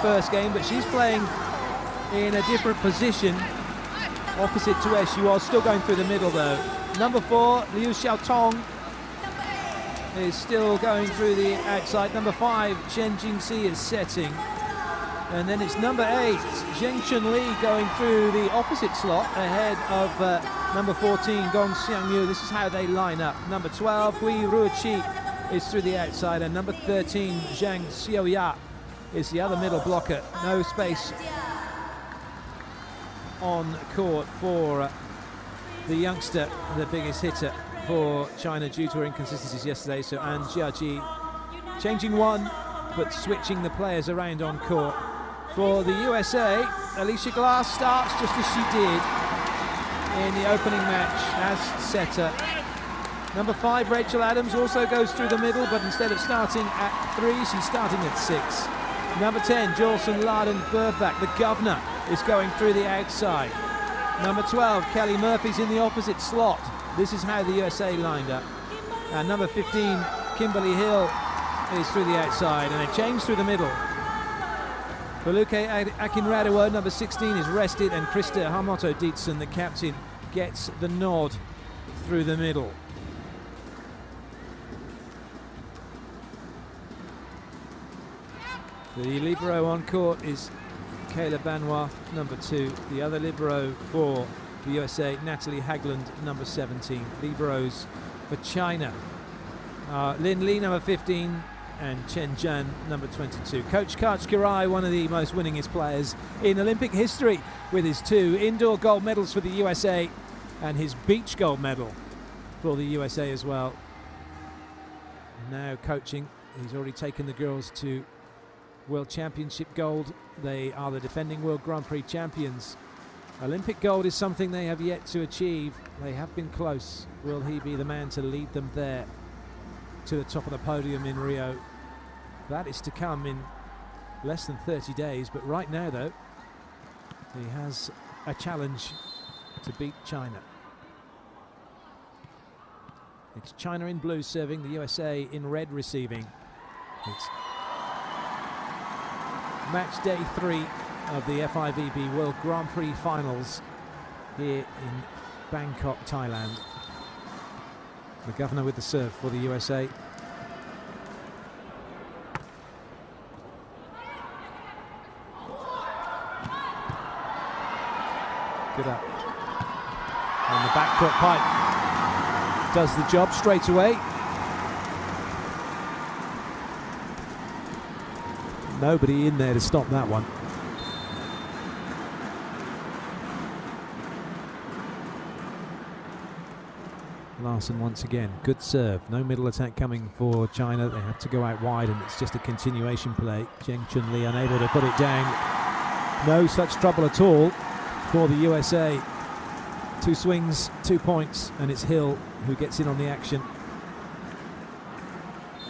first game, but she's playing in a different position, opposite to where she was, still going through the middle though. Number 4, Liu Xiaotong, is still going through the outside. Number 5, Chen Jingxi is setting. And then it's number 8, Zheng Chunli, going through the opposite slot ahead of number 14, Gong Xiangyu. This is how they line up. Number 12, Hui Ruoqi, is through the outside, and number 13, Zhang Xiaoya, is the other middle blocker. No space on court for the youngster, the biggest hitter for China due to her inconsistencies yesterday. So An Jiaji changing one, but switching the players around on court. For the USA, Alicia Glass starts just as she did in the opening match as setter. Number 5, Rachel Adams, also goes through the middle, but instead of starting at 3, she's starting at 6. Number 10, Jolson Laden Burbach, the governor, is going through the outside. Number 12, Kelly Murphy's in the opposite slot. This is how the USA lined up. And number 15, Kimberly Hill, is through the outside, and a change through the middle. Beluke Akinradawa, number 16, is rested, and Krista Hamoto Dietzen, the captain, gets the nod through the middle. The libero on court is Kayla Banois, number 2. The other libero for the USA, Natalie Hagland, number 17. Liberos for China, Lin Li, number 15, and Chen Zhan, number 22. Coach Kachkirai, one of the most winningest players in Olympic history, with his 2 indoor gold medals for the USA and his beach gold medal for the USA as well. Now coaching, he's already taken the girls to World Championship gold. They are the defending World Grand Prix champions. Olympic gold is something they have yet to achieve. They have been close. Will he be the man to lead them there to the top of the podium in Rio? That is to come in less than 30 days, but right now though, he has a challenge to beat China. It's China in blue serving, the USA in red receiving. It's match day 3 of the FIVB World Grand Prix finals here in Bangkok, Thailand. The governor with the serve for the USA. Good up. And the backcourt pipe does the job straight away. Nobody in there to stop that one. Larson once again, good serve. No middle attack coming for China. They have to go out wide, and it's just a continuation play. Zheng Chunli unable to put it down. No such trouble at all for the USA. 2 swings, 2 points, and it's Hill who gets in on the action.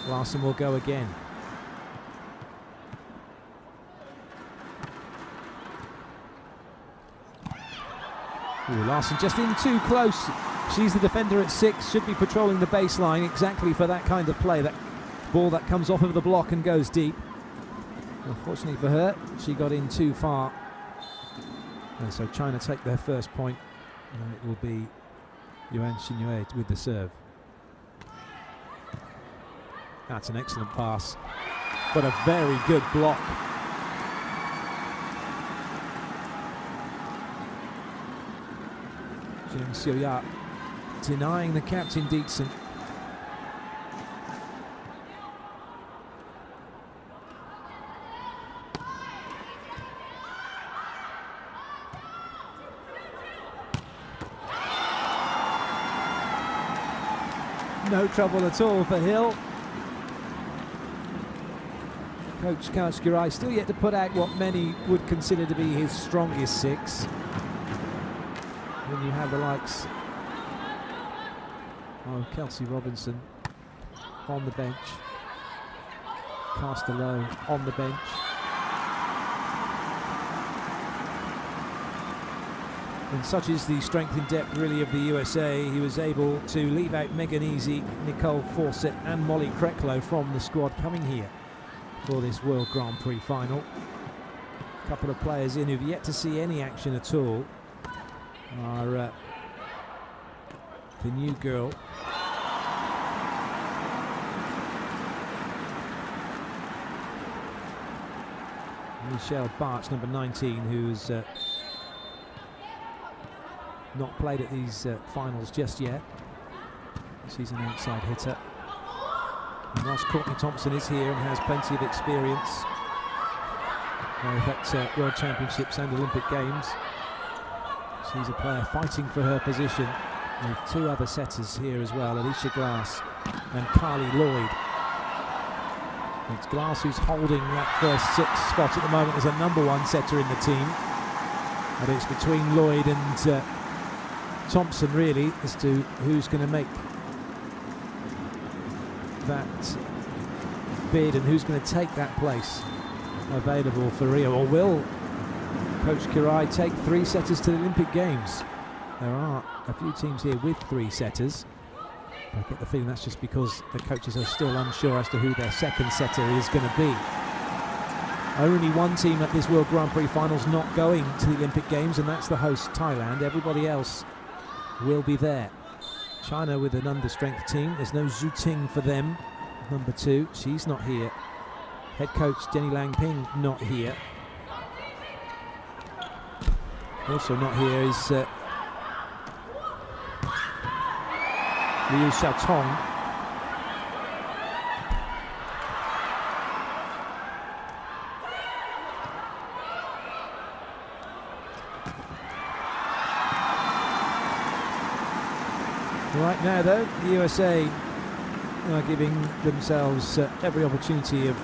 Larson will go again. Ooh, Larson just in too close. She's the defender at 6, should be patrolling the baseline exactly for that kind of play. That ball that comes off of the block and goes deep. Unfortunately for her, she got in too far. And so China take their first point, and it will be Yuan Xinyue with the serve. That's an excellent pass, but a very good block. Zheng Xiaoya denying the captain Dietzen. No trouble at all for Hill. Coach Kachkirai still yet to put out what many would consider to be his strongest 6. When you have the likes of Kelsey Robinson on the bench, Castello on the bench. And such is the strength and depth really of the USA. He was able to leave out Megan Easy, Nicole Fawcett and Molly Kreklow from the squad coming here for this World Grand Prix final. A couple of players in who've yet to see any action at all are the new girl. Michelle Barch, number 19, who's not played at these finals just yet. She's an outside hitter. And whilst Courtney Thompson is here and has plenty of experience, both at World Championships and Olympic Games, she's a player fighting for her position, with two other setters here as well, Alicia Glass and Carly Lloyd. It's Glass who's holding that first six spot at the moment as a number one setter in the team. But it's between Lloyd and Thompson really as to who's going to make that bid and who's going to take that place available for Rio. Or will Coach Kirai take three setters to the Olympic Games? There are a few teams here with three setters. I get the feeling that's just because the coaches are still unsure as to who their second setter is going to be. Only one team at this World Grand Prix finals not going to the Olympic Games, and that's the host Thailand. Everybody else will be there. China with an understrength team. There's no Zhu Ting for them, number 2. She's not here. Head coach Jenny Lang Ping not here. Also not here is Liu Xiaotong. Right now though, the USA are giving themselves every opportunity of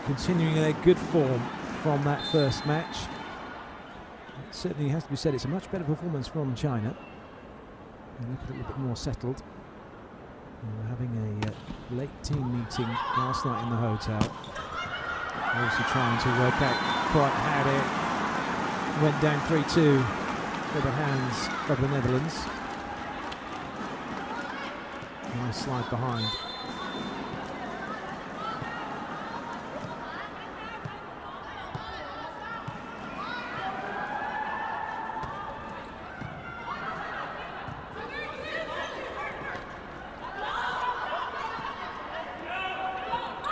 continuing their good form from that first match. It certainly has to be said it's a much better performance from China. They look a little bit more settled. They were having a late team meeting last night in the hotel. Also trying to work out quite how it went down 3-2 for the hands of the Netherlands. Nice slide behind.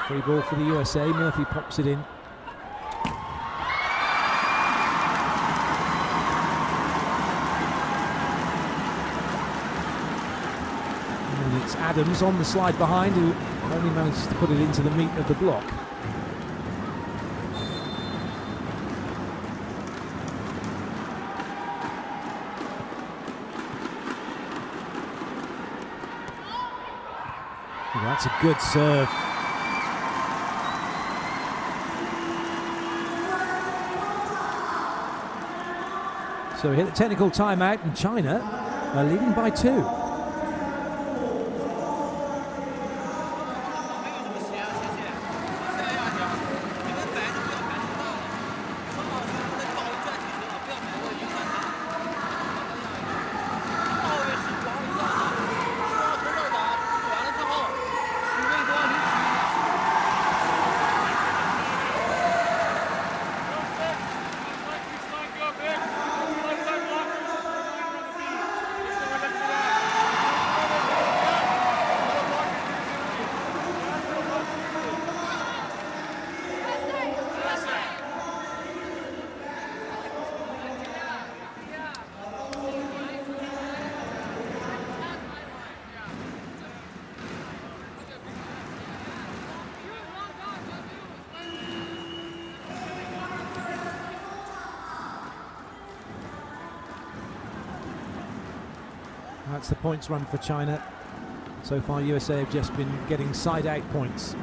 Free ball for the USA. Murphy pops it in. And it's Adams on the slide behind who only manages to put it into the meat of the block. Oh, that's a good serve. So we hit the technical timeout and China are leading by 2. That's the points run for China. So far, USA have just been getting side-out points.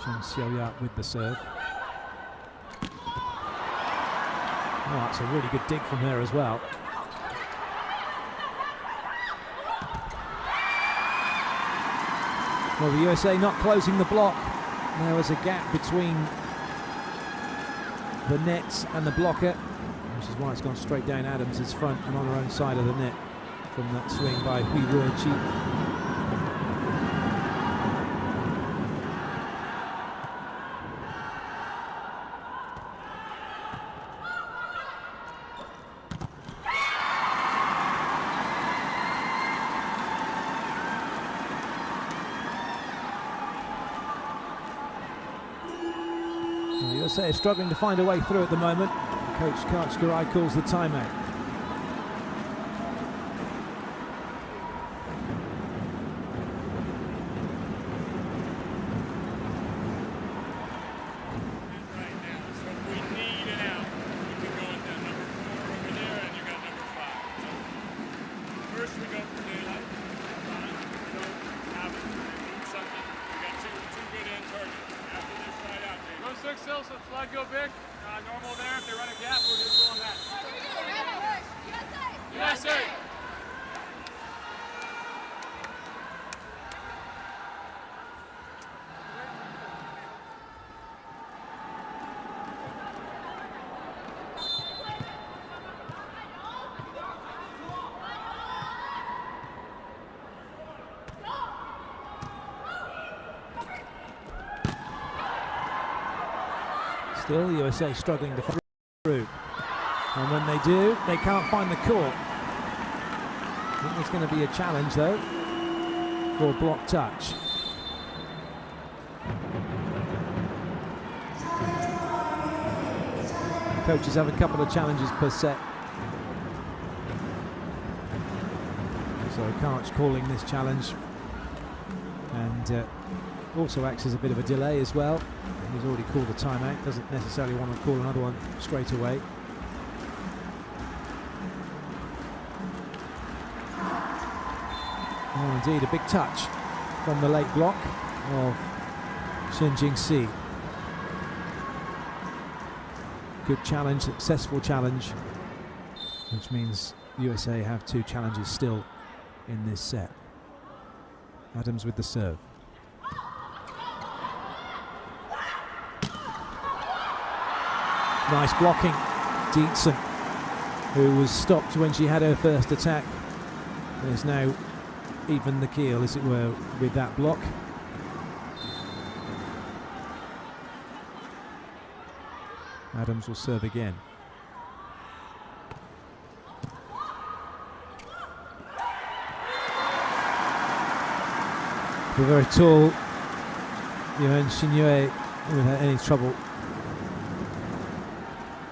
Zheng Xiaoya with the serve. Oh, that's a really good dig from her as well. Well, the USA not closing the block. There was a gap between the nets and the blocker, which is why it's gone straight down Adams' front and on her own side of the net. from that swing by FIVB. USA is struggling to find a way through at the moment. Coach Karchgarai calls the timeout. Slide go big. Normal there. If they run a gap, we're just going that. USA! Still, the USA struggling to find through. And when they do, they can't find the court. I think there's going to be a challenge, though, for block touch. Coaches have a couple of challenges per set. So Karch calling this challenge. And also acts as a bit of a delay as well. He's already called a timeout, doesn't necessarily want to call another one straight away. Oh, indeed, a big touch from the late block of Shinjing-si. Good challenge, successful challenge, which means USA have 2 challenges still in this set. Adams with the serve. Nice blocking, Dietzen, who was stopped when she had her first attack. There's now even the keel, as it were, with that block. Adams will serve again. The very tall Yuan Xinyue without any trouble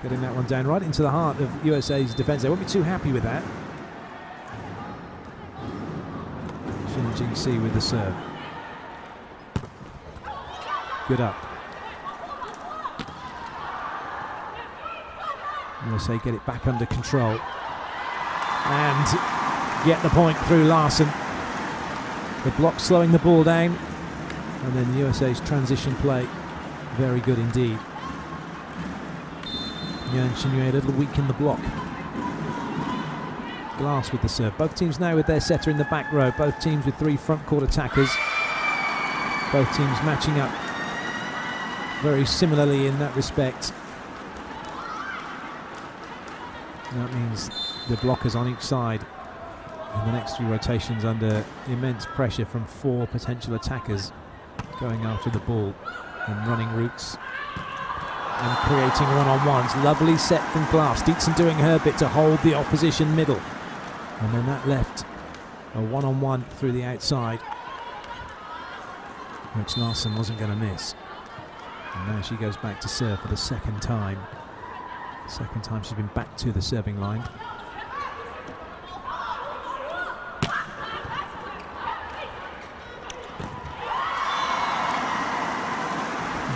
getting that one down right into the heart of USA's defence. They won't be too happy with that. Shinjing-si with the serve. Good up. USA get it back under control and get the point through Larson. The block slowing the ball down, and then USA's transition play very good indeed. Yuan Xinyue a little weak in the block. Glass with the serve. Both teams now with their setter in the back row. Both teams with 3 front court attackers. Both teams matching up very similarly in that respect. And that means the blockers on each side in the next 3 rotations under immense pressure from 4 potential attackers going after the ball and running routes and creating one-on-ones. Lovely set from Glass. Dietzen doing her bit to hold the opposition middle. And then that left a one-on-one through the outside, which Larson wasn't going to miss. And now she goes back to serve for the second time. Second time she's been back to the serving line.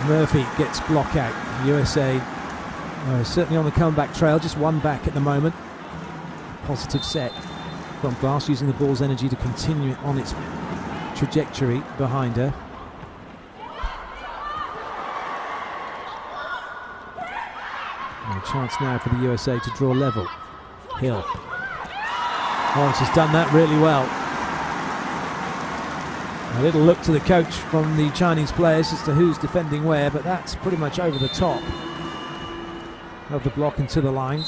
Murphy gets block out. USA certainly on the comeback trail, just 1 back at the moment. Positive set from Glass, using the ball's energy to continue on its trajectory behind her. And a chance now for the USA to draw level. Hill. Oh, she's done that really well. A little look to the coach from the Chinese players as to who's defending where, but that's pretty much over the top of the block into the line.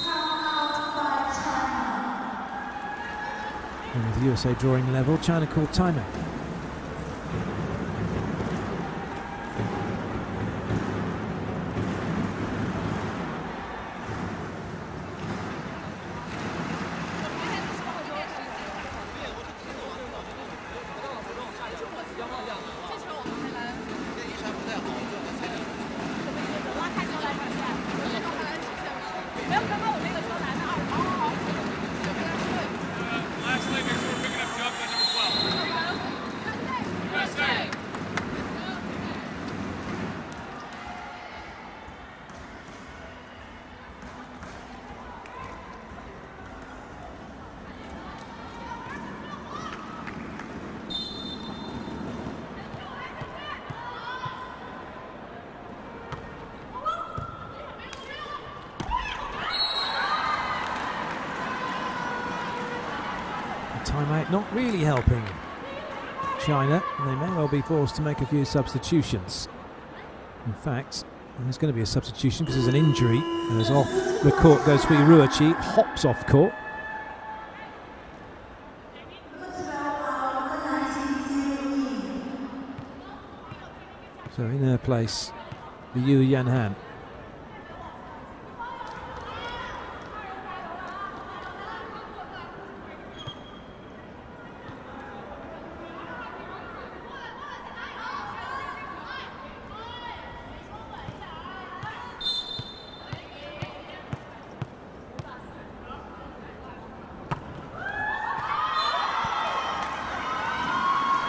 And with the USA drawing level, China called timeout. Lastly, make sure we're picking up jump at number 12. USA. Timeout not really helping China, and they may well be forced to make a few substitutions. In fact, there's going to be a substitution because there's an injury, and as off the court goes Hui Ruoqi, hops off court. So in her place, the Yu Yanhan.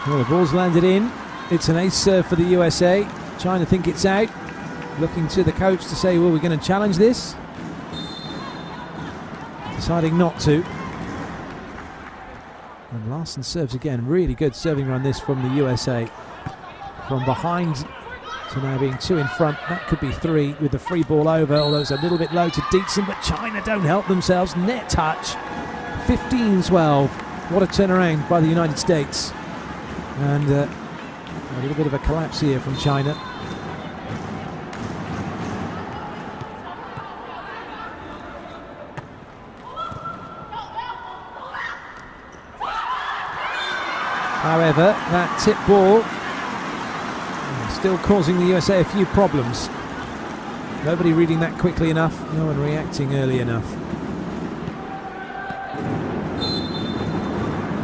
Well, the ball's landed in. It's an ace serve for the USA. China think it's out. Looking to the coach to say, well, we're going to challenge this. Deciding not to. And Larson serves again. Really good serving run this from the USA. From behind to now being 2 in front. That could be 3 with the free ball over, although it's a little bit low to Dietzen, but China don't help themselves. Net touch. 15-12. What a turnaround by the United States. And a little bit of a collapse here from China. However, that tip ball still causing the USA a few problems. Nobody reading that quickly enough, no one reacting early enough.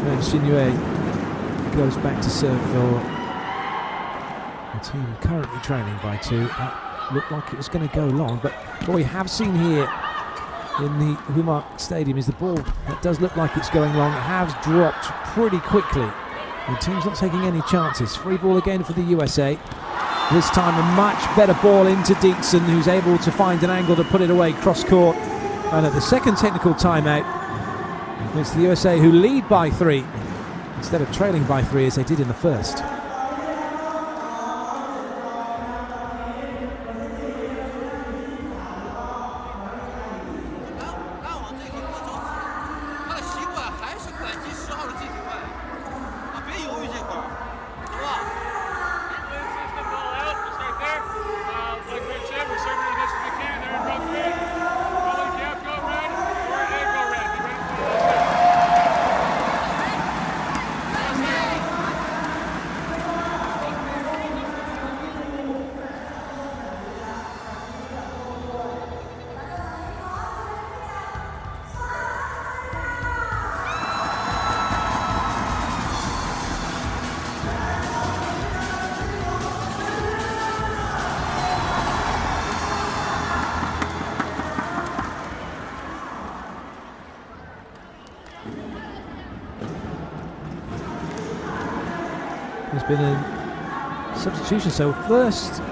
And Xinyu goes back to serve for the team currently trailing by 2. That looked like it was going to go long, but what we have seen here in the Humark Stadium is the ball that does look like it's going long has dropped pretty quickly. The team's not taking any chances. Free ball again for the USA. This time a much better ball into Dietzen, who's able to find an angle to put it away cross court. And at the second technical timeout, it's the USA who lead by 3 instead of trailing by 3 as they did in the first. There's been a substitution, so first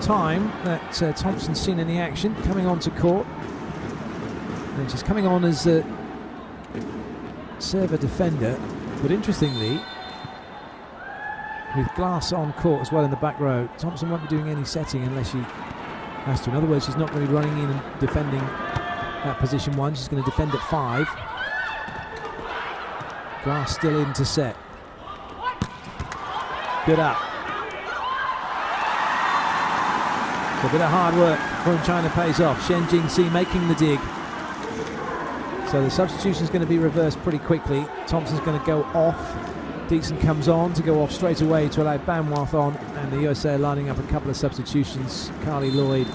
time that Thompson's seen any action coming onto court. And she's coming on as a server defender, but interestingly, with Glass on court as well in the back row, Thompson won't be doing any setting unless she has to. In other words, she's not going to be running in and defending at position 1. She's going to defend at 5. Glass still in to set. Good up. So a bit of hard work from China pays off. Shen Jingxi making the dig. So the substitution is going to be reversed pretty quickly. Thompson's going to go off. Deason comes on to go off straight away to allow Banwath on, and the USA are lining up a couple of substitutions. Carly Lloyd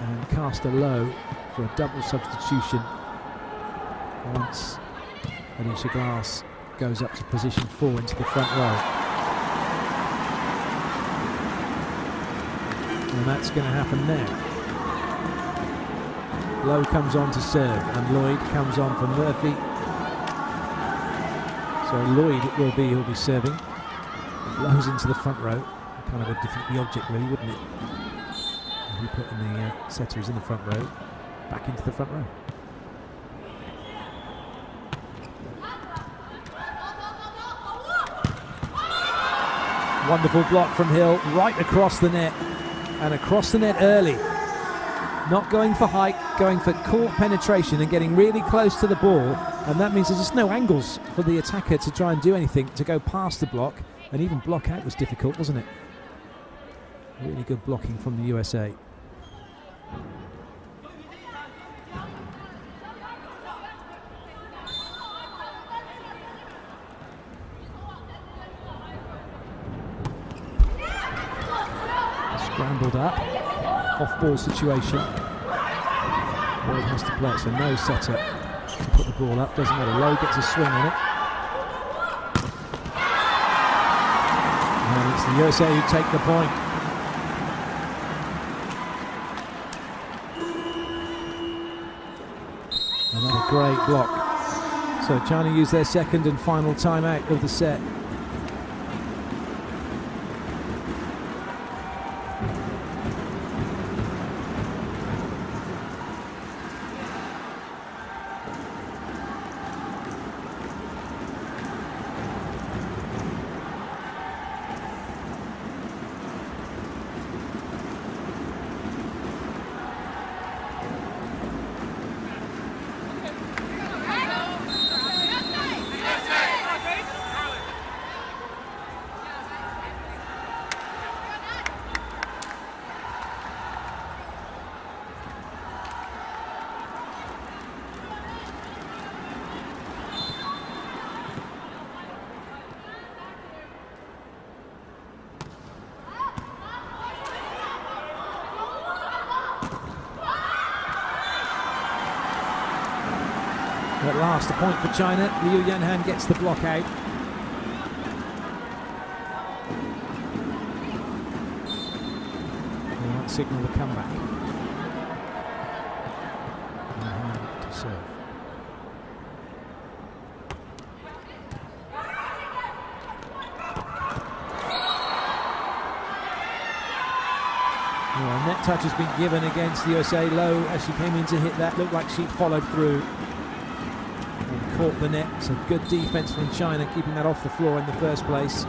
and Caster Lowe for a double substitution once Alicia Glass goes up to position 4 into the front row. And that's going to happen now. Lowe comes on to serve, and Lloyd comes on for Murphy. So Lloyd he'll be serving. Lowe's into the front row. Kind of a defeat the object really, wouldn't it? If you put in the setters in the front row, back into the front row. Wonderful block from Hill, right across the net, and across the net early. Not going for height, going for court penetration and getting really close to the ball, and that means there's just no angles for the attacker to try and do anything, to go past the block, and even block out was difficult, wasn't it? Really good blocking from the USA. Scrambled up, off-ball situation. Lloyd has to play it, so no setter to put the ball up. Doesn't matter. Lowe gets a swing on it. And it's the USA who take the point. Another great block. So China use their second and final timeout of the set. At last, a point for China. Liu Yanhan gets the block out. And that signal the comeback. Yanhan to serve. Well, net touch has been given against the USA. Lowe, as she came in to hit that, looked like she followed through. Caught the net, so good defense from China, keeping that off the floor in the first place.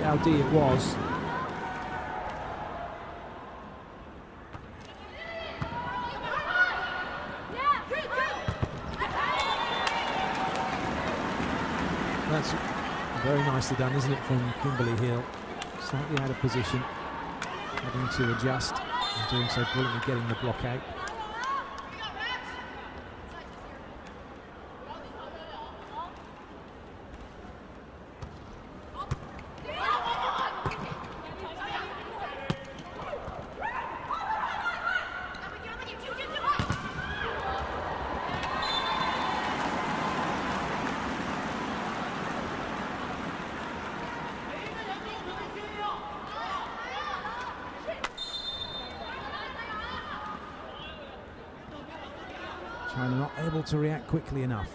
Yao Di it was. That's very nicely done, isn't it, from Kimberly Hill? Slightly out of position, having to adjust, and doing so brilliantly, getting the block out. China not able to react quickly enough.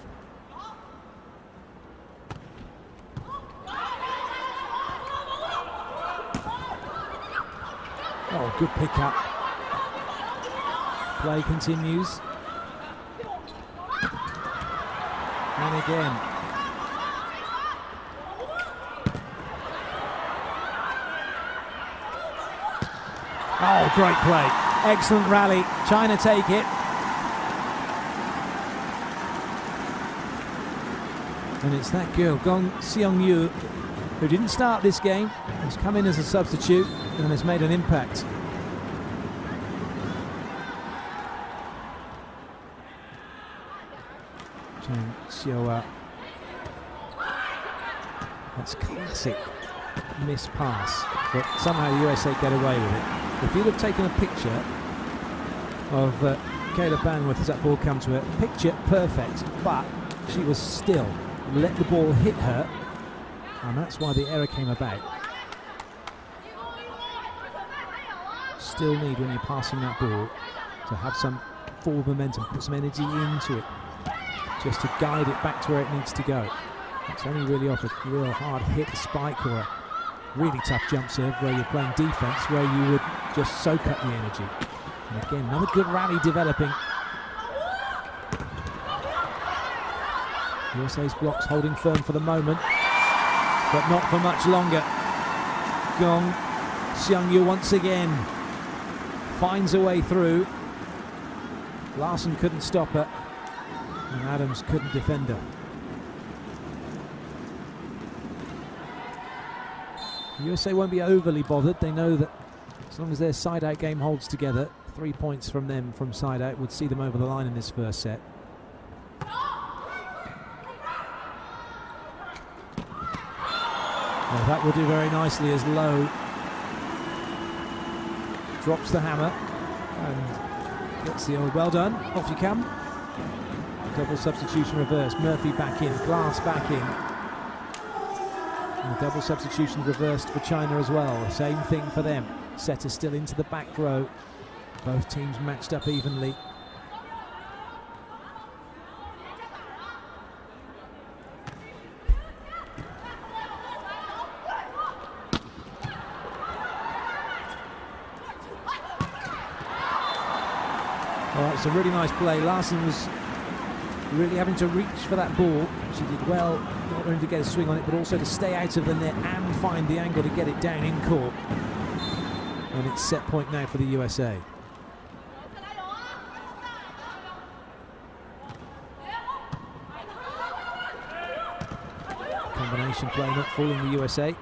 Oh, good pickup. Play continues. And again. Oh, great play. Excellent rally. China take it. And it's that girl, Gong Seong-yu, who didn't start this game, has come in as a substitute and has made an impact. Chen Xiaoa. That's classic missed pass, but somehow the USA get away with it. If you'd have taken a picture of Kayla Banworth as that ball come to her, picture perfect, but she was still, let the ball hit her, and that's why the error came about. Still need, when you're passing that ball, to have some forward momentum, put some energy into it, just to guide it back to where it needs to go. It's only really off a real hard hit spike or a really tough jump serve where you're playing defense, where you would just soak up the energy. And again, another good rally developing. USA's blocks holding firm for the moment, but not for much longer. Gong Xiangyu once again finds a way through. Larson couldn't stop her, and Adams couldn't defend her. The USA won't be overly bothered. They know that as long as their side-out game holds together, 3 points from them from side-out would see them over the line in this first set. Well, that will do very nicely as Lowe drops the hammer and gets the old well done, off you come. Double substitution reverse, Murphy back in, Glass back in. And the double substitution reversed for China as well, same thing for them. Setter still into the back row, both teams matched up evenly. Oh, it's a really nice play. Larson was really having to reach for that ball. She did well, not only to get a swing on it, but also to stay out of the net and find the angle to get it down in court. And it's set point now for the USA. Combination play not fooling the USA.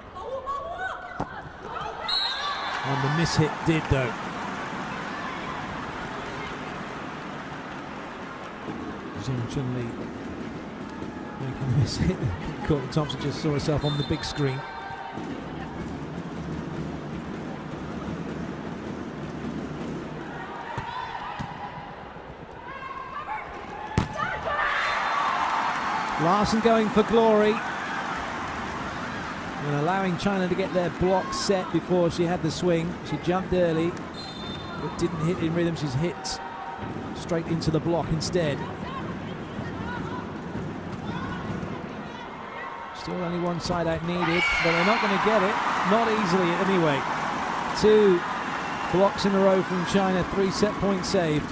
And the miss hit did though. Chun-Li making the miss hit. Courtney Thompson just saw herself on the big screen. Larson going for glory and allowing China to get their block set before she had the swing. She jumped early but didn't hit in rhythm. She's hit straight into the block instead. Still only one side out needed, but they're not going to get it. Not easily anyway. 2 blocks in a row from China, 3 set points saved.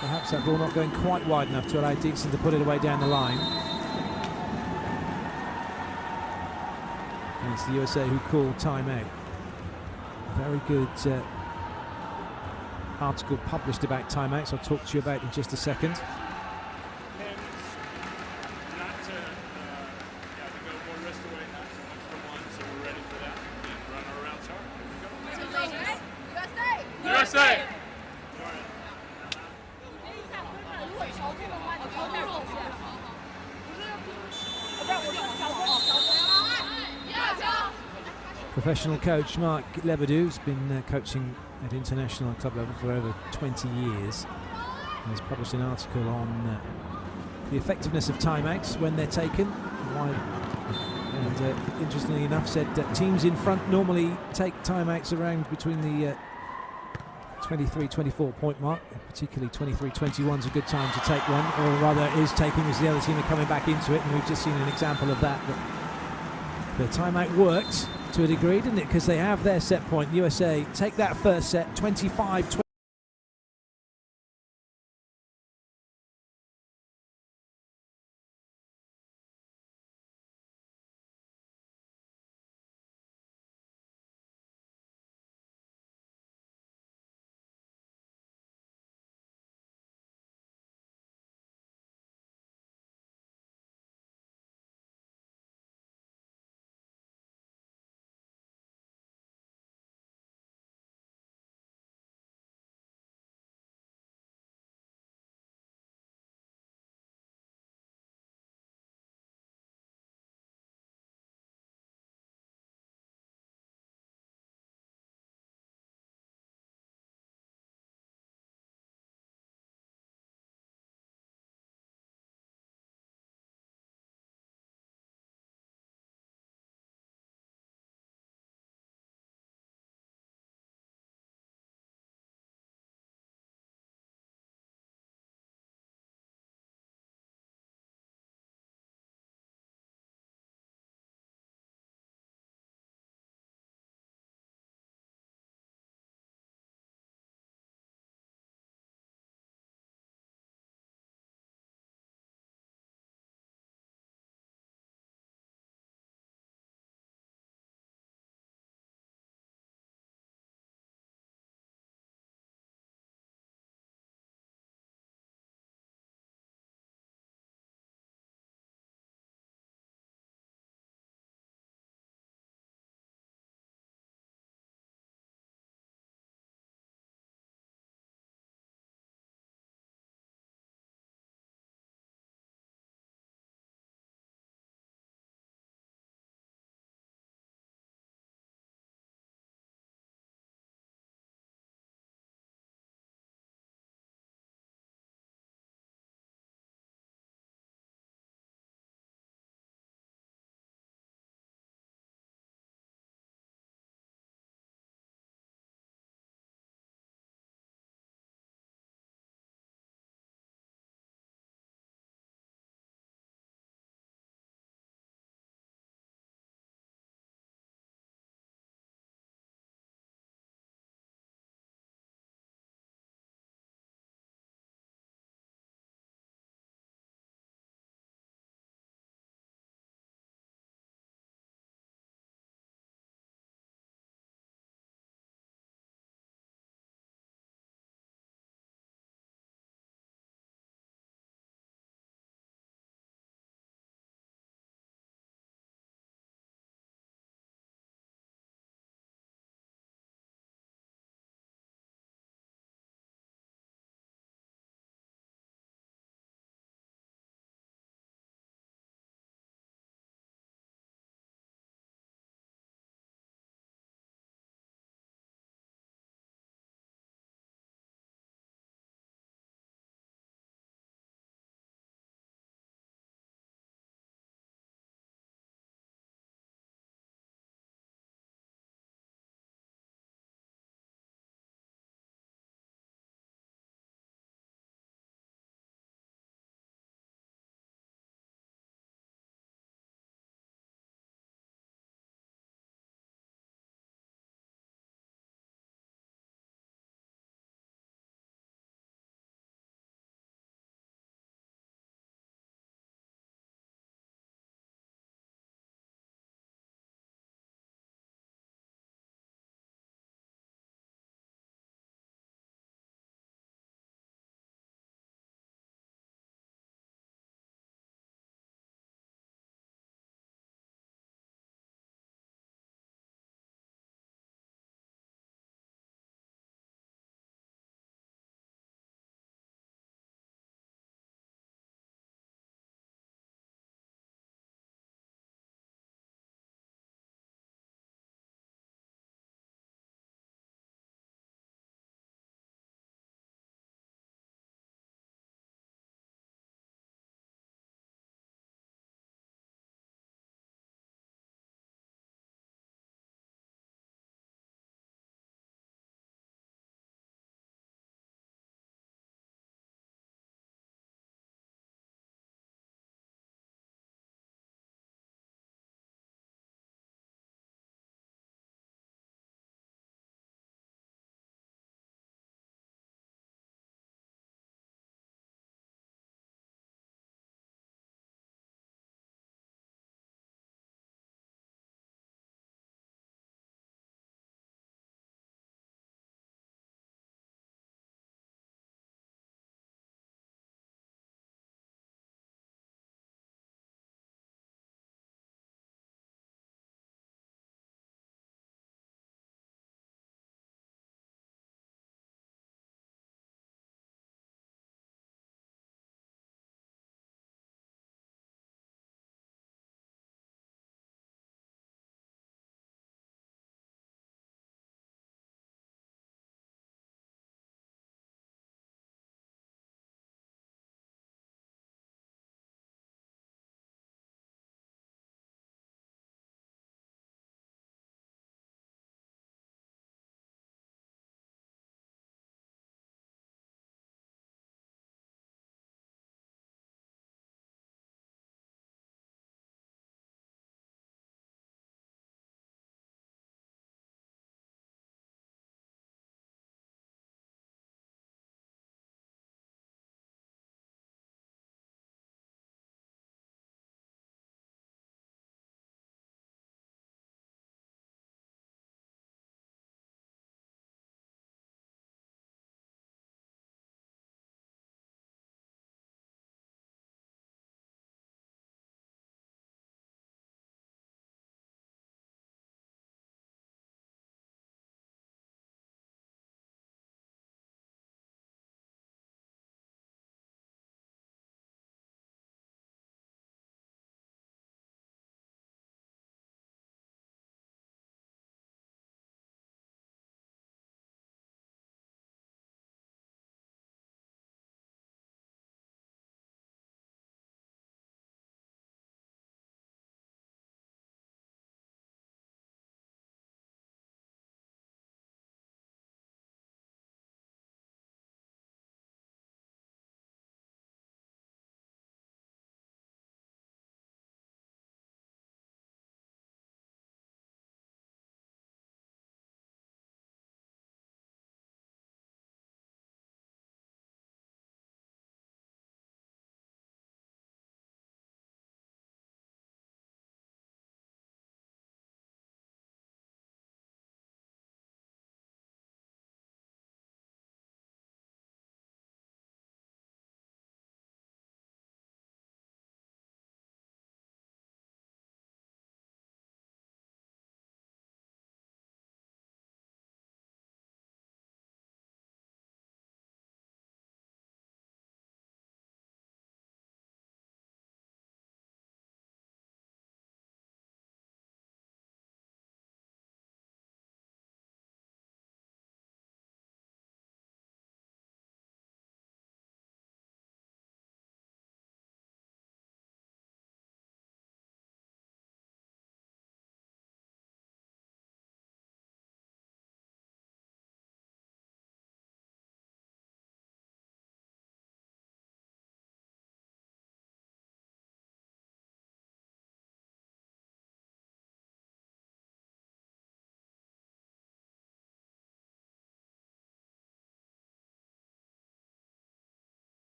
Perhaps that ball not going quite wide enough to allow Dixon to put it away down the line. And it's the USA who called timeout. Very good article published about timeouts. I'll talk to you about in just a second. Professional coach Mark Lebedeau has been coaching at international and club level for over 20 years. He's published an article on the effectiveness of timeouts when they're taken. And interestingly enough said that teams in front normally take timeouts around between the 23-24 point mark. Particularly 23-21 is a good time to take one, or rather is taking as the other team are coming back into it, and we've just seen an example of that. But the timeout worked to a degree, didn't it? Because they have their set point. USA take that first set, 25-20.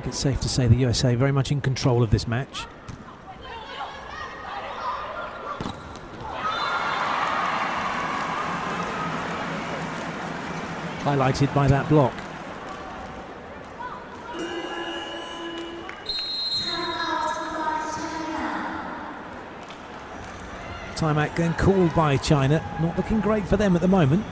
it's safe to say the USA very much in control of this match. Highlighted by that block. Timeout then called by China. Not looking great for them at the moment.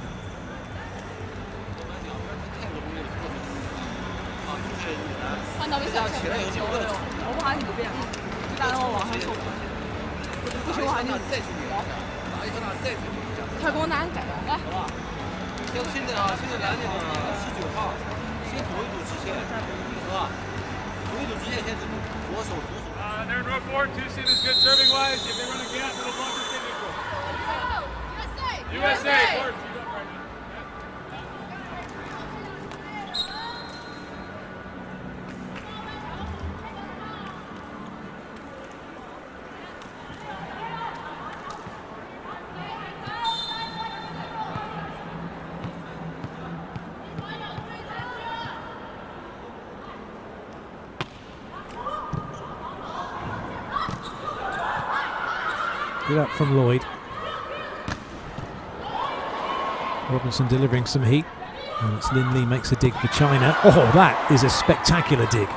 They're in row 4. 2 seed is good serving wise. If they run a gap, it'll block the signature. USA! Court, she's up right now. Good up from Lloyd. Robinson delivering some heat. And it's Lin Lee makes a dig for China. Oh, that is a spectacular dig.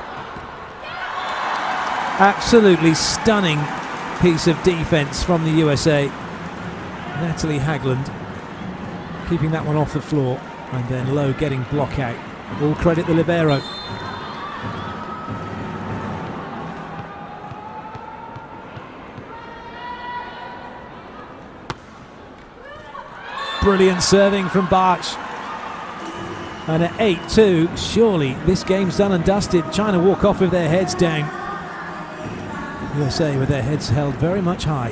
Absolutely stunning piece of defense from the USA. Natalie Hagland keeping that one off the floor. And then Lowe getting block out. All credit the libero. Brilliant serving from Barch. And at 8-2, surely this game's done and dusted. China walk off with their heads down. USA with their heads held very much high.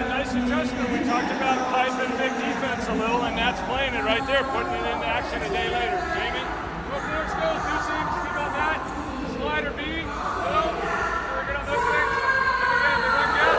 Nice adjustment. We talked about piping big defense a little, and that's playing it right there, putting it into action a day later. Jamie? Let's go. 2 seams. Keep on that. Slider B. Go. We're good on those things. Again, the run gap.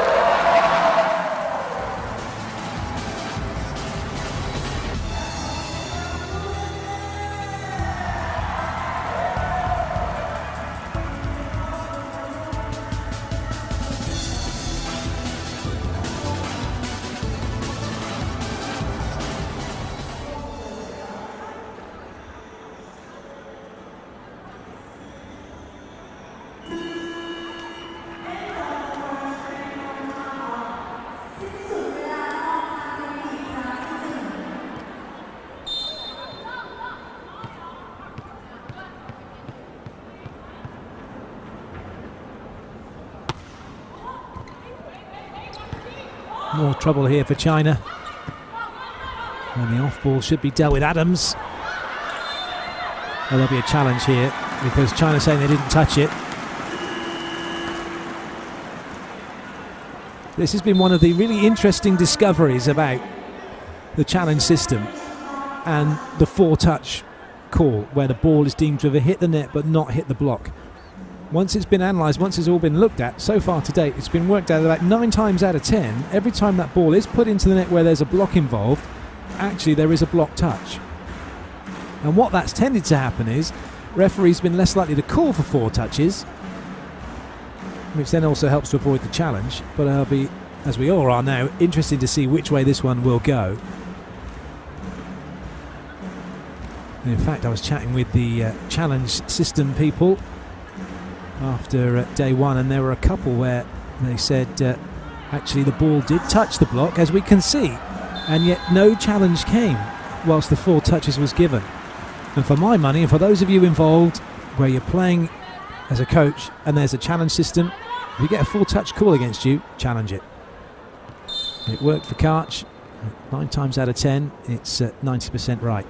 More trouble here for China. And the off ball should be dealt with Adams. Well, there'll be a challenge here because China's saying they didn't touch it. This has been one of the really interesting discoveries about the challenge system and the 4-touch call, where the ball is deemed to have hit the net but not hit the block. Once it's been analysed, once it's all been looked at, so far to date, it's been worked out about 9 times out of 10. Every time that ball is put into the net where there's a block involved, actually there is a block touch. And what that's tended to happen is referees have been less likely to call for 4 touches, which then also helps to avoid the challenge. But I'll be, as we all are now, interested to see which way this one will go. And in fact, I was chatting with the challenge system people after day one, and there were a couple where they said actually the ball did touch the block, as we can see, and yet no challenge came whilst the 4 touches was given. And for my money, and for those of you involved where you're playing as a coach and there's a challenge system, if you get a 4-touch call against you, challenge it. It worked for Karch. 9 times out of 10, it's 90% right.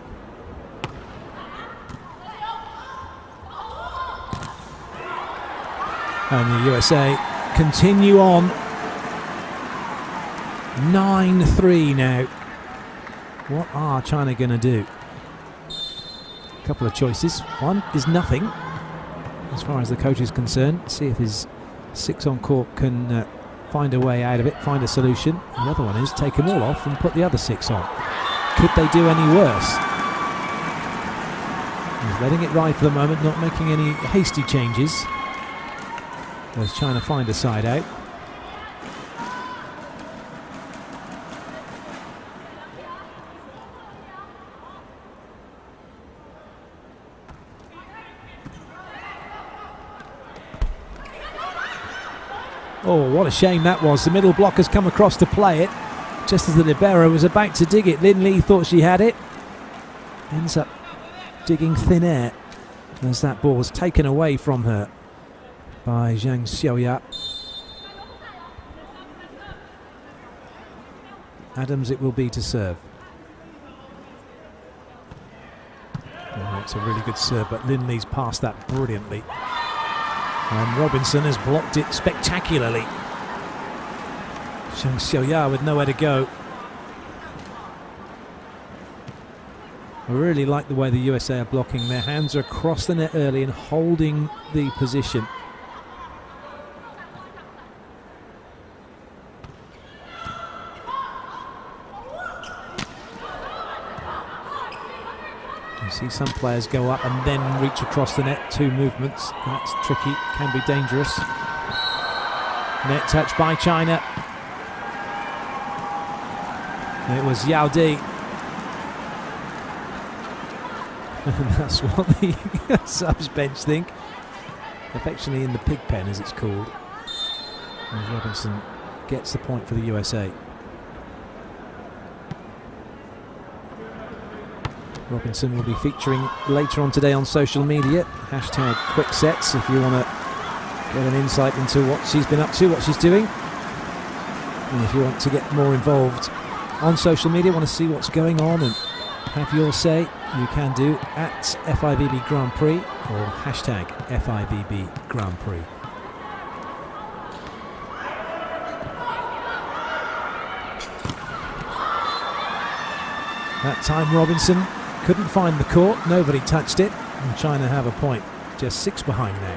And the USA continue on. 9-3 now. What are China going to do? A couple of choices. One is nothing, as far as the coach is concerned. See if his 6 on court can find a way out of it, find a solution. The other one is take them all off and put the other 6 on. Could they do any worse? He's letting it ride for the moment, not making any hasty changes. As China find a side out. Oh, what a shame that was. The middle block has come across to play it. Just as the libero was about to dig it, Lin Li thought she had it. Ends up digging thin air as that ball was taken away from her by Zhang Xiaoya. Adams it will be to serve. Oh, it's a really good serve, but Lin Li's passed that brilliantly. And Robinson has blocked it spectacularly. Zhang Xiaoya with nowhere to go. I really like the way the USA are blocking. Their hands are across the net early and holding the position. You see some players go up and then reach across the net, 2 movements. That's tricky, can be dangerous. Net touch by China. It was Yao Di. And that's what the subs bench think. Affectionately in the pig pen, as it's called. And Robinson gets the point for the USA. Robinson will be featuring later on today on social media. Hashtag quick sets if you want to get an insight into what she's been up to, what she's doing. And if you want to get more involved on social media, want to see what's going on and have your say, you can do at FIVB Grand Prix or hashtag FIVB Grand Prix. That time Robinson couldn't find the court, nobody touched it, and China have a point, just 6 behind now.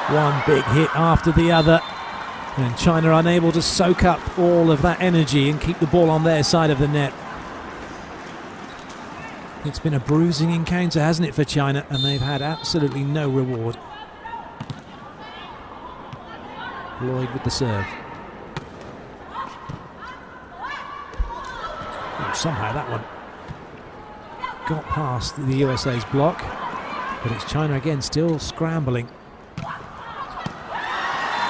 One big hit after the other, and China unable to soak up all of that energy and keep the ball on their side of the net. It's been a bruising encounter, hasn't it, for China, and they've had absolutely no reward. Lloyd with the serve. Oh, somehow that one got past the USA's block, but it's China again still scrambling.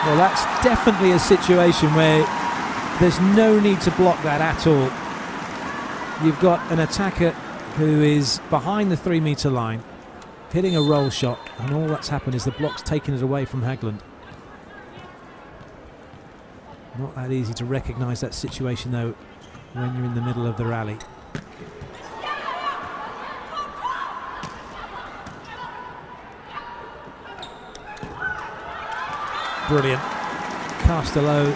Well, that's definitely a situation where there's no need to block that at all. You've got an attacker who is behind the 3-metre line, hitting a roll shot, and all that's happened is the block's taken it away from Hagland. Not that easy to recognise that situation, though, when you're in the middle of the rally. Brilliant. Castello,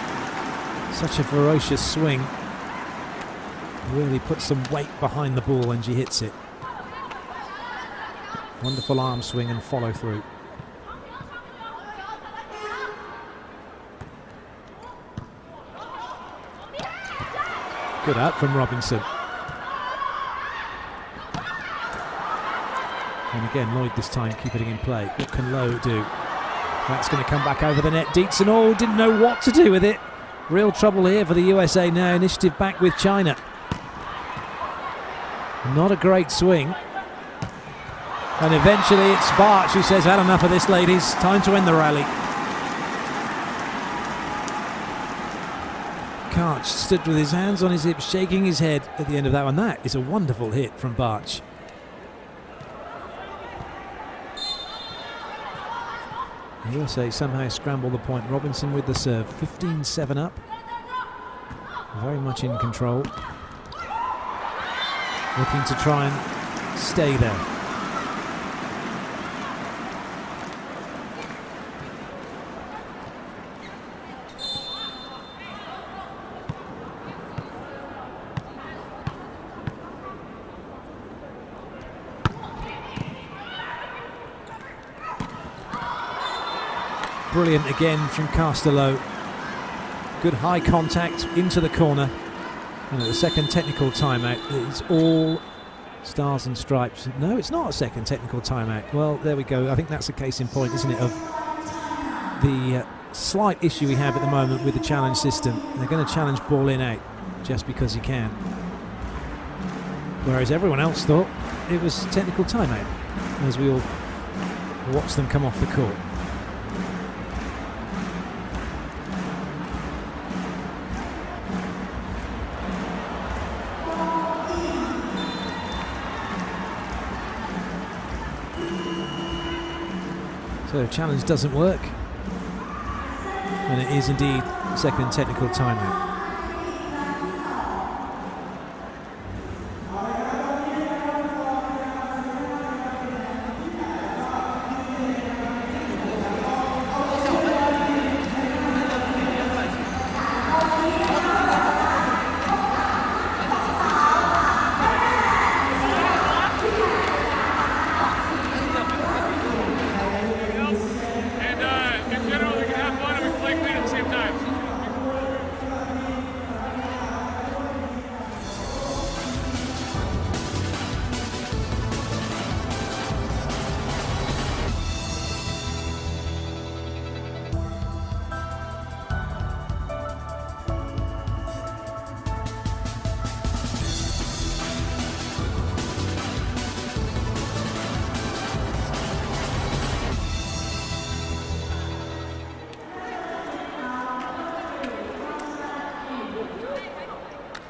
such a ferocious swing. Really puts some weight behind the ball when she hits it. Wonderful arm swing and follow through. Good out from Robinson. And again, Lloyd this time keeping it in play. What can Lowe do? That's going to come back over the net. Dietzen, oh, didn't know what to do with it. Real trouble here for the USA now. Initiative back with China. Not a great swing. And eventually it's Barch who says, had enough of this, ladies. Time to end the rally. Karch stood with his hands on his hips, shaking his head at the end of that one. That is a wonderful hit from Barch. The USA somehow scramble the point. Robinson with the serve. 15-7 up. Very much in control. Looking to try and stay there. brilliant again from Castello. Good high contact into the corner. And at the second technical timeout, it's all stars and stripes. No, it's not a second technical timeout. Well, there we go. I think that's a case in point, isn't it, of the slight issue we have at the moment with the challenge system. They're going to challenge ball in out just because you can. Whereas everyone else thought it was technical timeout as we all watched them come off the court. So challenge doesn't work, and it is indeed second technical timeout.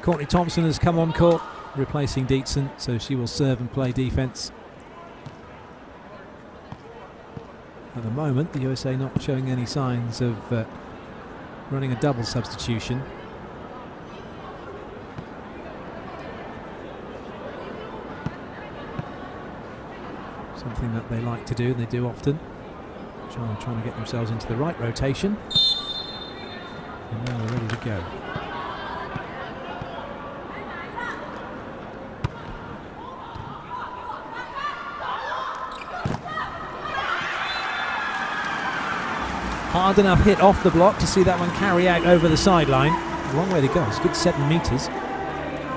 Courtney Thompson has come on court, replacing Dietzen, so she will serve and play defence. At the moment, the USA not showing any signs of running a double substitution. Something that they like to do, and they do often. China trying to get themselves into the right rotation. And now they're ready to go. Hard enough hit off the block to see that one carry out over the sideline. A long way to go. It's a good 7 metres.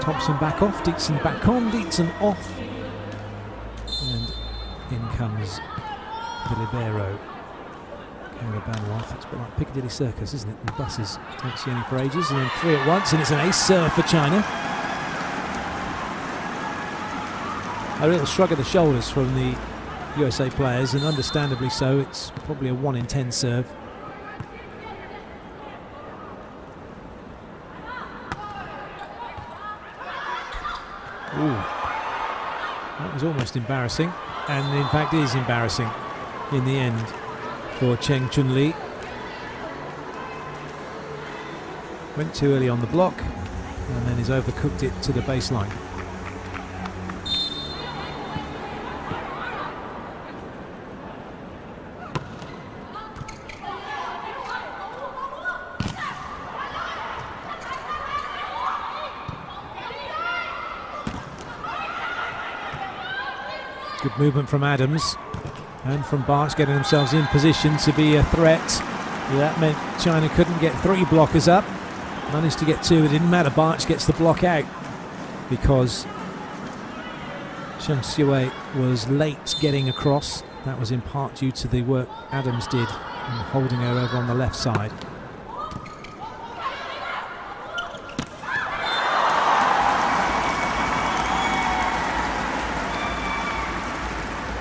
Thompson back off, Dietzen back on, Dietzen off. And in comes the libero. Carry the banner off. It's a bit like Piccadilly Circus, isn't it? The buses don't see any for ages. And then 3 at once, and it's an ace serve for China. A little shrug of the shoulders from the USA players, and understandably so. It's probably a 1 in 10 serve. Ooh, that was almost embarrassing, and in fact is embarrassing in the end for Cheng Chun Lee. Went too early on the block and then has overcooked it to the baseline. Good movement from Adams and from Barch, getting themselves in position to be a threat. That meant China couldn't get 3 blockers up. Managed to get 2, it didn't matter. Barch gets the block out because Sheng Xue was late getting across. That was in part due to the work Adams did in holding her over on the left side.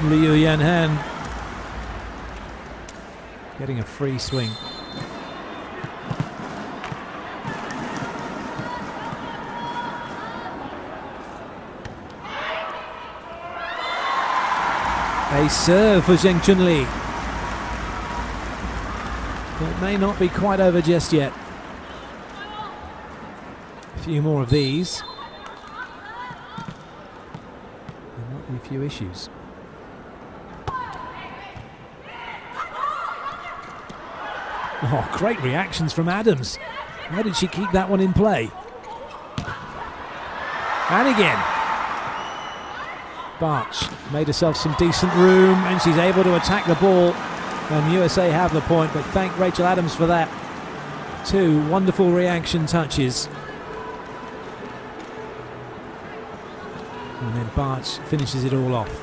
Liu Yanhan getting a free swing. A serve for Cheng Chun Lee. It may not be quite over just yet. A few more of these. There might be a few issues. Oh, great reactions from Adams. How did she keep that one in play? And again. Barch made herself some decent room, and she's able to attack the ball And USA have the point, but thank Rachel Adams for that. 2 wonderful reaction touches. And then Barch finishes it all off.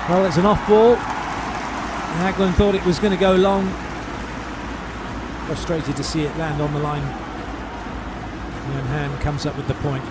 Well, it's an off ball. Hagland thought it was going to go long. Frustrated to see it land on the line. And Han comes up with the point.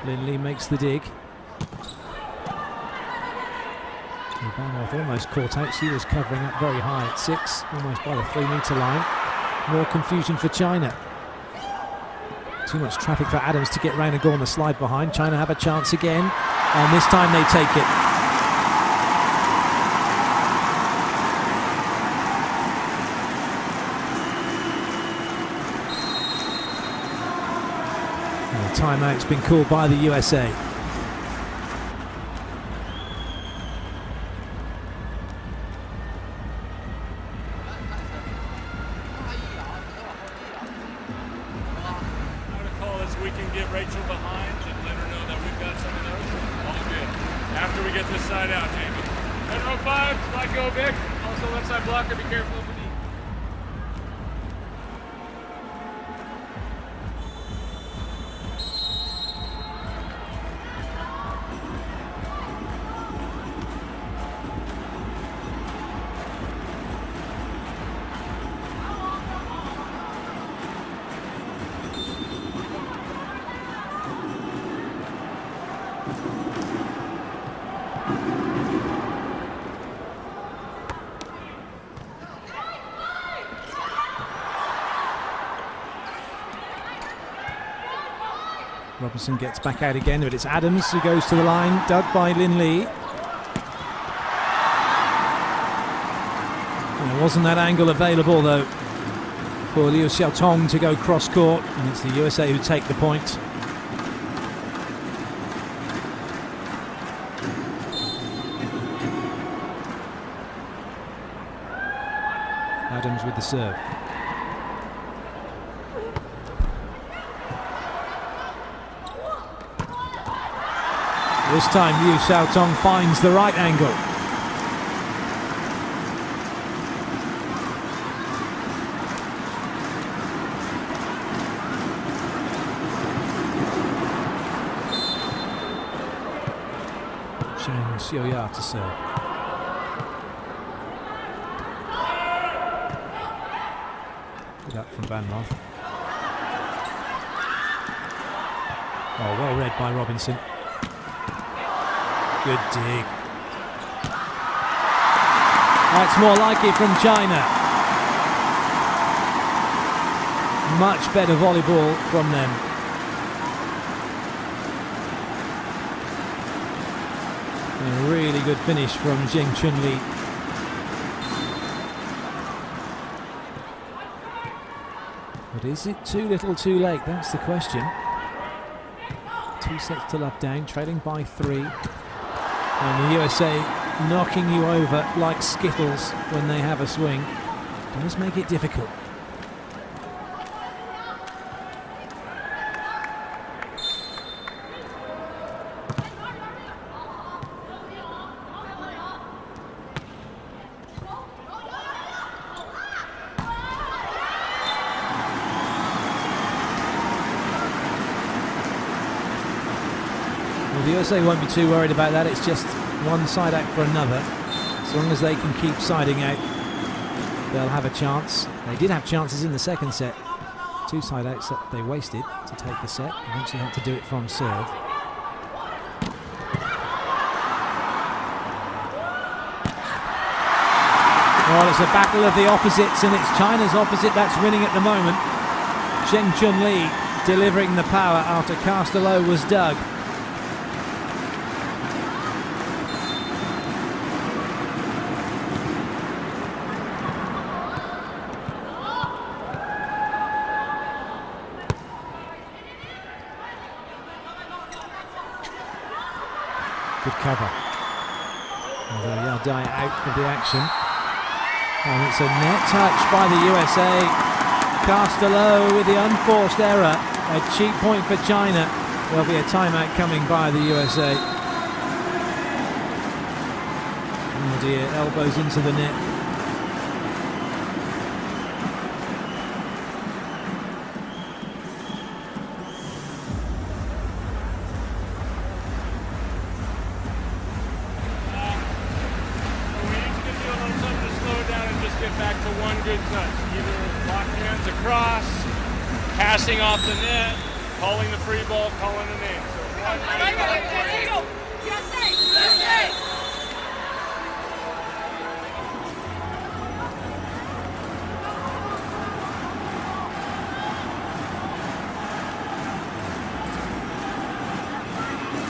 Lindley makes the dig. Banworth almost caught out. She was covering up very high at 6, almost by the 3-metre line. More confusion for China. Too much traffic for Adams to get round and go on the slide behind. China have a chance again, and this time they take it. Timeout's been called by the USA. Call this, we can get Rachel behind and let her know that we've got some of those. All good. After we get this side out, Jamie. Head row 5, slide go big. Also left side blocker, be careful of the knee. Robinson gets back out again, but it's Adams who goes to the line, dug by Lin Lee. There wasn't that angle available though for Liu Xiaotong to go cross court, and it's the USA who take the point. Adams with the serve. This time Liu Xiaotong finds the right angle. Zhang Xiuya to serve. Good up from Banworth. Oh, well read by Robinson. Good dig. That's more like it from China. Much better volleyball from them. A really good finish from Zheng Chunli. But is it too little too late? That's the question. 2 sets to love down, trailing by 3. And the USA knocking you over like skittles when they have a swing does make it difficult. USA won't be too worried about that. It's just one side out for another. As long as they can keep siding out, they'll have a chance. They did have chances in the second set. 2 side outs that they wasted to take the set. Eventually had to do it from serve. Well, it's a battle of the opposites, and it's China's opposite that's winning at the moment. Zheng Chunli delivering the power after Castello was dug. Good cover. Although Yardai out of the action. And it's a net touch by the USA. Castello with the unforced error. A cheap point for China. There'll be a timeout coming by the USA. Oh dear, elbows into the net. Back to one good touch. Either lock hands across, passing off the net, calling the free ball, calling the name.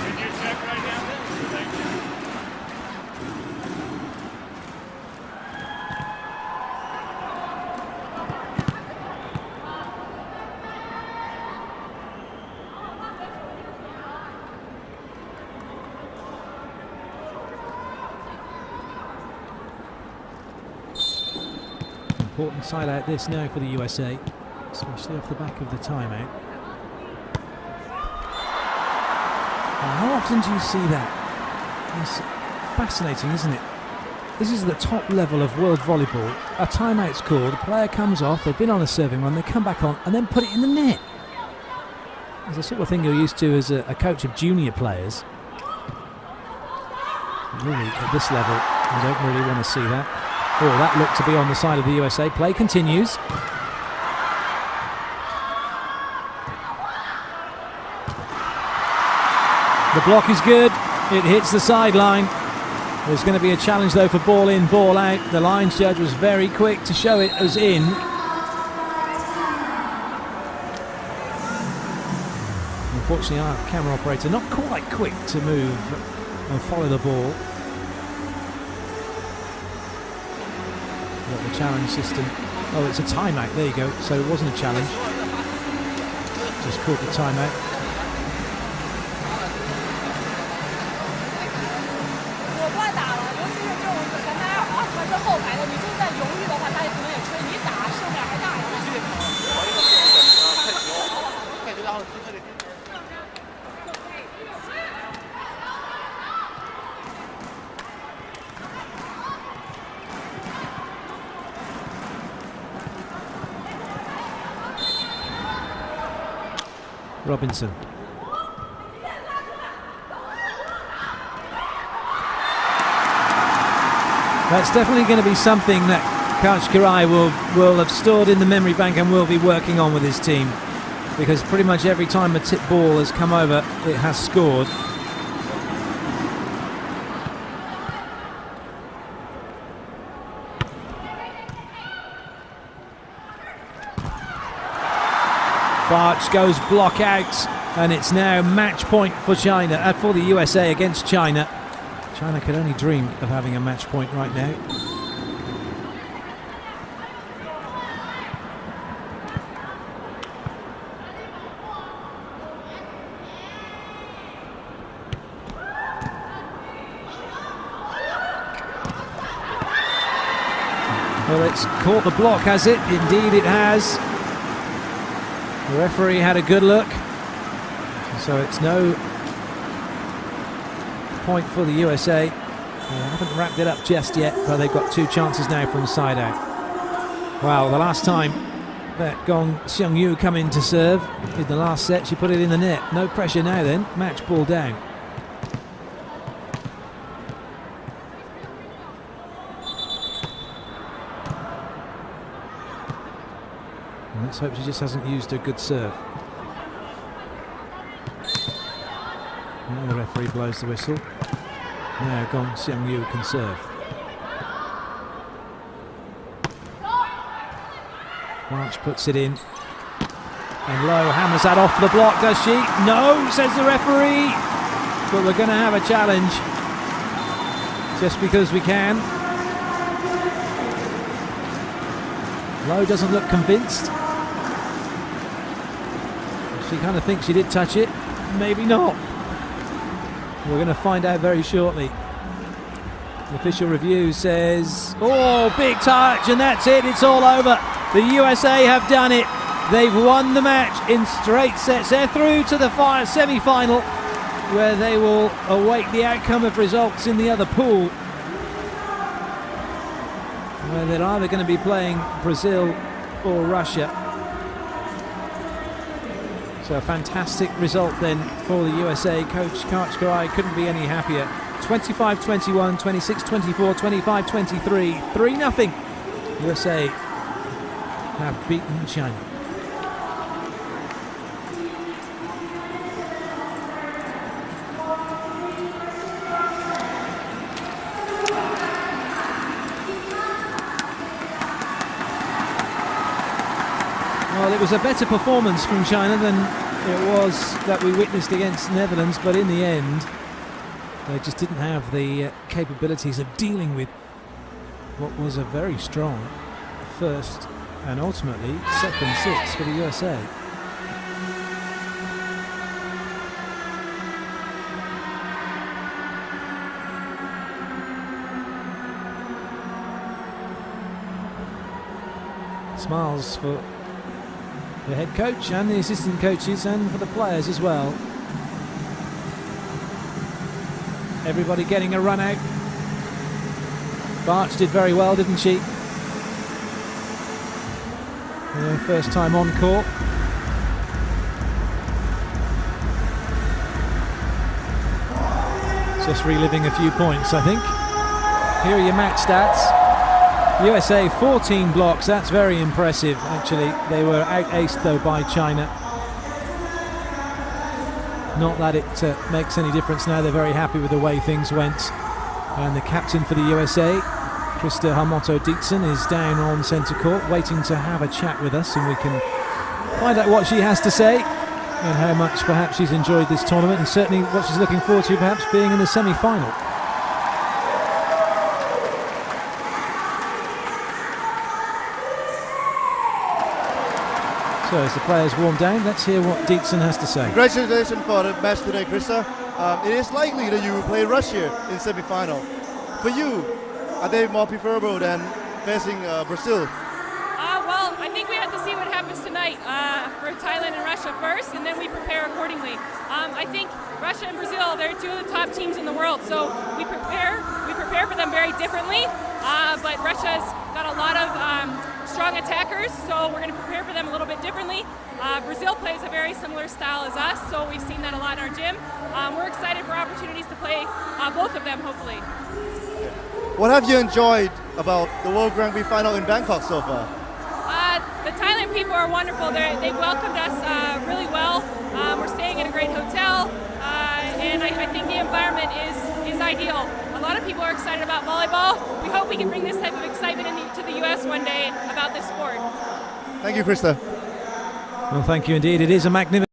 Did you check right now? Thank you. Important side out this now for the USA, especially off the back of the timeout. How often do you see that? It's fascinating, isn't it? This is the top level of world volleyball. A timeout's called, a player comes off, they've been on a serving run, they come back on and then put it in the net. It's the sort of thing you're used to as a coach of junior players. Really, at this level, you don't really want to see that. Oh, that looked to be on the side of the USA. Play continues. The block is good. It hits the sideline. There's going to be a challenge, though, for ball in, ball out. The lines judge was very quick to show it as in. Unfortunately, our camera operator not quite quick to move and follow the ball. Got the challenge system. Oh, it's a timeout. There you go. So it wasn't a challenge. Just called the timeout. Robinson. That's definitely going to be something that Coach Kirai will have stored in the memory bank and will be working on with his team, because pretty much every time a tip ball has come over, it has scored. Barch goes block out, and it's now match point for China, for the USA against China. China could only dream of having a match point right now. Well, it's caught the block, has it? Indeed it has. The referee had a good look, so it's no point for the USA. They haven't wrapped it up just yet, but they've got 2 chances now from side out. Wow, the last time that Gong Xiongyu come in to serve in the last set, she put it in the net. No pressure now then, match ball down. Let's hope she just hasn't used a good serve. Now the referee blows the whistle. Now Gong Seung-yu can serve. March puts it in. And Lowe hammers that off the block, does she? No, says the referee. But we're going to have a challenge. Just because we can. Lowe doesn't look convinced. She kind of thinks she did touch it. Maybe not. We're going to find out very shortly. The official review says, oh, big touch, and that's it. It's all over. The USA have done it. They've won the match in straight sets. They're through to the semi-final, where they will await the outcome of results in the other pool, where they're either going to be playing Brazil or Russia. So a fantastic result then for the USA. Coach Kachkarai couldn't be any happier. 25-21, 26-24, 25-23, 3-0. USA have beaten China. Well, it was a better performance from China than it was that we witnessed against Netherlands, but in the end, they just didn't have the capabilities of dealing with what was a very strong first and ultimately second sets for the USA. Smiles for the head coach and the assistant coaches and for the players as well. Everybody getting a run out. Barch did very well, didn't she? Yeah, first time on court. Just reliving a few points, I think. Here are your match stats. USA 14 blocks, that's very impressive actually. They were out-aced though by China. Not that it makes any difference now, they're very happy with the way things went. And the captain for the USA, Krista Hamoto-Dietzen, is down on centre court waiting to have a chat with us, and we can find out what she has to say and how much perhaps she's enjoyed this tournament, and certainly what she's looking forward to perhaps being in the semi-final. So as the players warm down, let's hear what Dietzen has to say. Congratulations for the match today, Krista. It is likely that you will play Russia in semi-final. For you, are they more preferable than facing Brazil? Well, I think we have to see what happens tonight for Thailand and Russia first, and then we prepare accordingly. I think Russia and Brazil, they're two of the top teams in the world, so we prepare for them very differently. But Russia's got a lot of strong attackers, so we're going to prepare for them a little bit differently. Brazil plays a very similar style as us, so we've seen that a lot in our gym. We're excited for opportunities to play both of them, hopefully. What have you enjoyed about the World Grand Prix final in Bangkok so far? The Thailand people are wonderful. They welcomed us really well. We're staying in a great hotel, and I think the environment is ideal. A lot of people are excited about volleyball. We hope we can bring this type of excitement to the US one day about this sport. Thank you, Krista. Well, thank you indeed. It is a magnificent